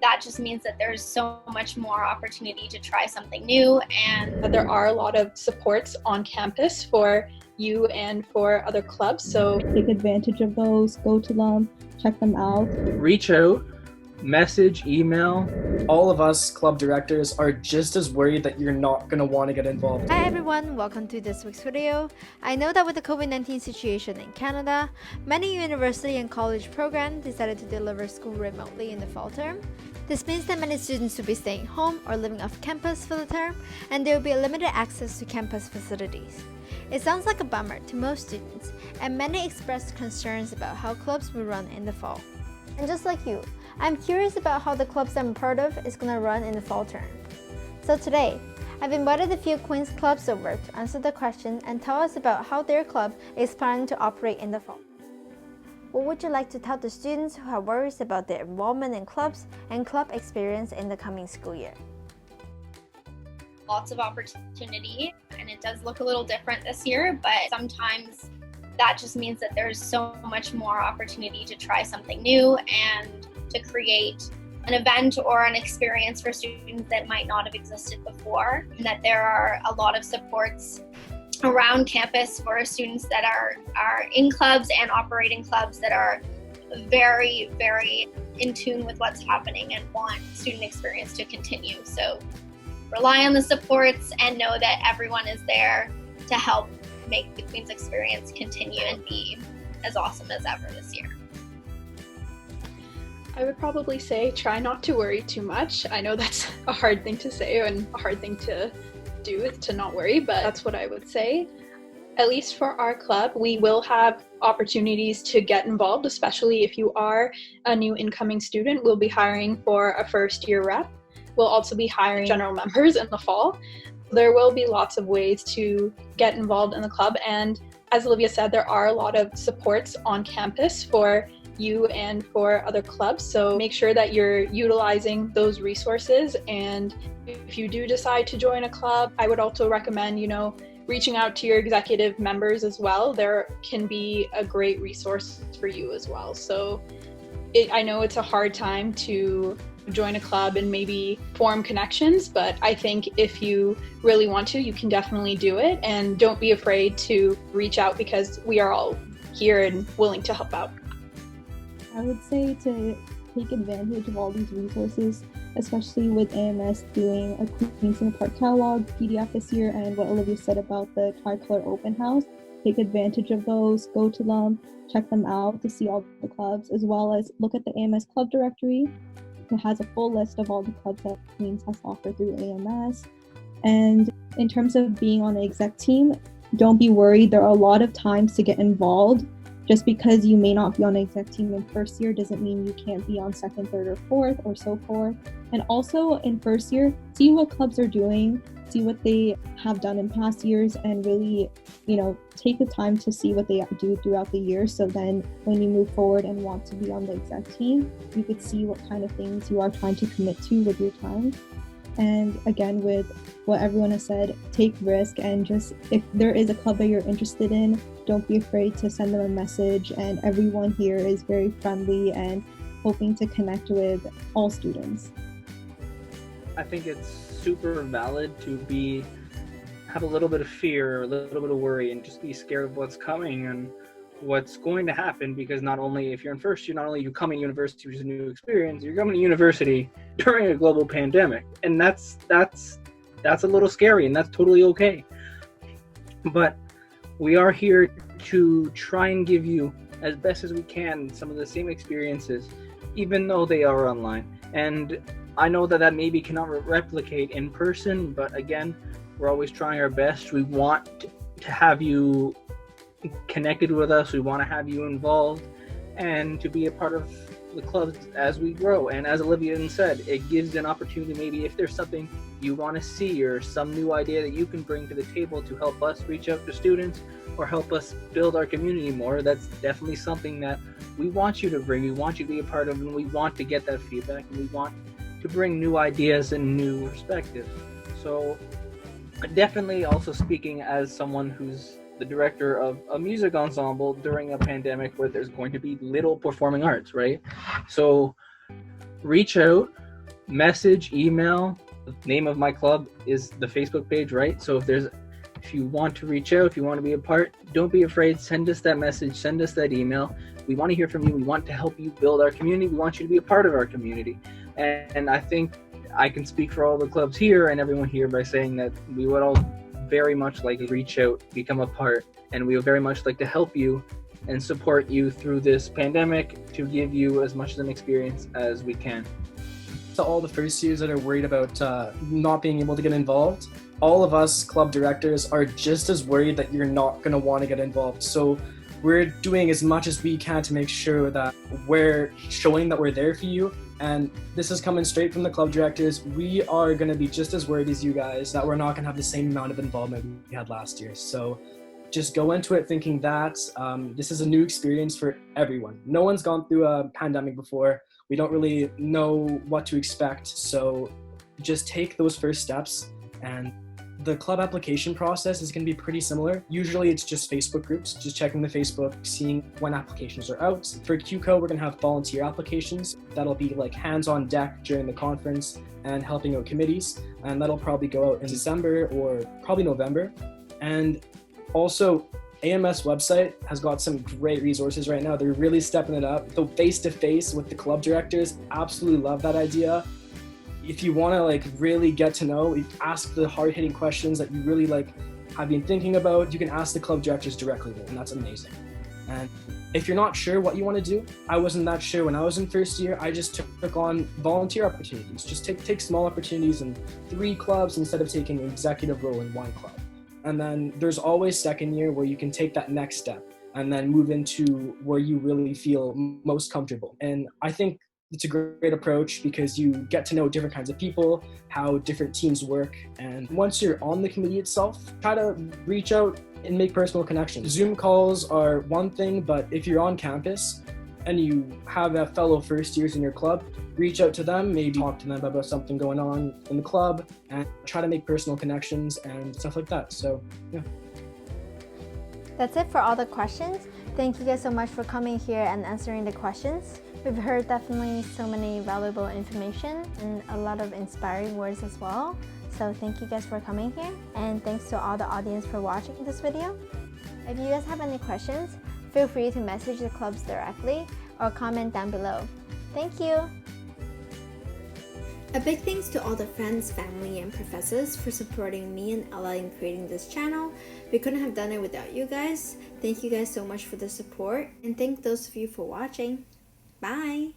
that just means that there's so much more opportunity to try something new. And there are a lot of supports on campus for you and for other clubs, so take advantage of those, go to them, check them out. Reach out, message, email. All of us club directors are just as worried that you're not going to want to get involved. Hi everyone, welcome to this week's video. I know that with the COVID-19 situation in Canada, many university and college programs decided to deliver school remotely in the fall term. This means that many students will be staying home or living off campus for the term, and there will be limited access to campus facilities. It sounds like a bummer to most students, and many expressed concerns about how clubs will run in the fall. And just like you, I'm curious about how the clubs I'm a part of is going to run in the fall term. So today, I've invited a few Queen's clubs over to answer the question and tell us about how their club is planning to operate in the fall. What would you like to tell the students who have worries about their involvement in clubs and club experience in the coming school year? Lots of opportunity, and it does look a little different this year, but sometimes that just means that there's so much more opportunity to try something new and to create an event or an experience for students that might not have existed before, and that there are a lot of supports around campus for students that are in clubs and operating clubs that are very, very in tune with what's happening and want student experience to continue. So rely on the supports and know that everyone is there to help make the Queen's experience continue and be as awesome as ever this year. I would probably say try not to worry too much. I know that's a hard thing to say and a hard thing to do, to not worry, but that's what I would say. At least for our club, we will have opportunities to get involved, especially if you are a new incoming student. We'll be hiring for a first year rep. We'll also be hiring general members in the fall. There will be lots of ways to get involved in the club, and as Olivia said, there are a lot of supports on campus for you and for other clubs, so make sure that you're utilizing those resources. And if you do decide to join a club, I would also recommend, reaching out to your executive members as well. There can be a great resource for you as well. So I know it's a hard time to join a club and maybe form connections, but I think if you really want to, you can definitely do it, and don't be afraid to reach out because we are all here and willing to help out. I would say to take advantage of all these resources, especially with AMS doing a Queens in the Park catalog PDF this year, and what Olivia said about the Tricolor open house. Take advantage of those, go to them, check them out to see all the clubs, as well as look at the AMS club directory. It has a full list of all the clubs that Queens has offered through AMS. And in terms of being on the exec team, don't be worried. There are a lot of times to get involved. Just because you may not be on the exec team in first year doesn't mean you can't be on second, third, or fourth, or so forth. And also in first year, see what clubs are doing, see what they have done in past years, and really, take the time to see what they do throughout the year. So then when you move forward and want to be on the exec team, you could see what kind of things you are trying to commit to with your time. And again, with what everyone has said, take risk, and just if there is a club that you're interested in, don't be afraid to send them a message. And everyone here is very friendly and hoping to connect with all students. I think it's super valid to have a little bit of fear, a little bit of worry, and just be scared of what's coming and what's going to happen, because not only if you're in first year, not only you come in university, which is a new experience, you're coming to university during a global pandemic, and that's a little scary, and that's totally okay. But we are here to try and give you, as best as we can, some of the same experiences, even though they are online. And I know that maybe cannot replicate in person, but again, we're always trying our best. We want to have you connected with us. We want to have you involved and to be a part of the clubs as we grow. And as Olivia said, it gives an opportunity, maybe if there's something you want to see or some new idea that you can bring to the table to help us reach out to students or help us build our community more. That's definitely something that we want you to bring. We want you to be a part of, and we want to get that feedback, and we want to bring new ideas and new perspectives. So definitely, also speaking as someone who's the director of a music ensemble during a pandemic where there's going to be little performing arts, right? So reach out, message, email. The name of my club is the Facebook page, right? So if you want to reach out, if you want to be a part, don't be afraid. Send us that message, send us that email. We want to hear from you. We want to help you build our community. We want you to be a part of our community. And I think I can speak for all the clubs here and everyone here by saying that we would all very much like to reach out, become a part, and we would very much like to help you and support you through this pandemic to give you as much of an experience as we can. To all the first years that are worried about not being able to get involved, all of us club directors are just as worried that you're not going to want to get involved. So we're doing as much as we can to make sure that we're showing that we're there for you. And this is coming straight from the club directors. We are going to be just as worried as you guys that we're not going to have the same amount of involvement we had last year. So just go into it thinking that this is a new experience for everyone. No one's gone through a pandemic before. We don't really know what to expect. So just take those first steps, and the club application process is going to be pretty similar. Usually it's just Facebook groups, just checking the Facebook, seeing when applications are out. For QCO, we're going to have volunteer applications. That'll be like hands on deck during the conference and helping out committees. And that'll probably go out in December or probably November. And also, AMS website has got some great resources right now. They're really stepping it up. The face-to-face with the club directors, absolutely love that idea. If you want to like really get to know, ask the hard-hitting questions that you really like have been thinking about, you can ask the club directors directly there, and that's amazing. And if you're not sure what you want to do, I wasn't that sure when I was in first year. I just took on volunteer opportunities. Just take small opportunities in 3 clubs instead of taking an executive role in 1 club. And then there's always second year where you can take that next step and then move into where you really feel most comfortable. And I think it's a great approach because you get to know different kinds of people, how different teams work. And once you're on the committee itself, try to reach out and make personal connections. Zoom calls are one thing, but if you're on campus and you have a fellow first years in your club, reach out to them, maybe talk to them about something going on in the club, and try to make personal connections and stuff like that. So, yeah. That's it for all the questions. Thank you guys so much for coming here and answering the questions. We've heard definitely so many valuable information and a lot of inspiring words as well. So thank you guys for coming here, and thanks to all the audience for watching this video. If you guys have any questions, feel free to message the clubs directly or comment down below. Thank you! A big thanks to all the friends, family, and professors for supporting me and Ella in creating this channel. We couldn't have done it without you guys. Thank you guys so much for the support, and thank those of you for watching. Bye!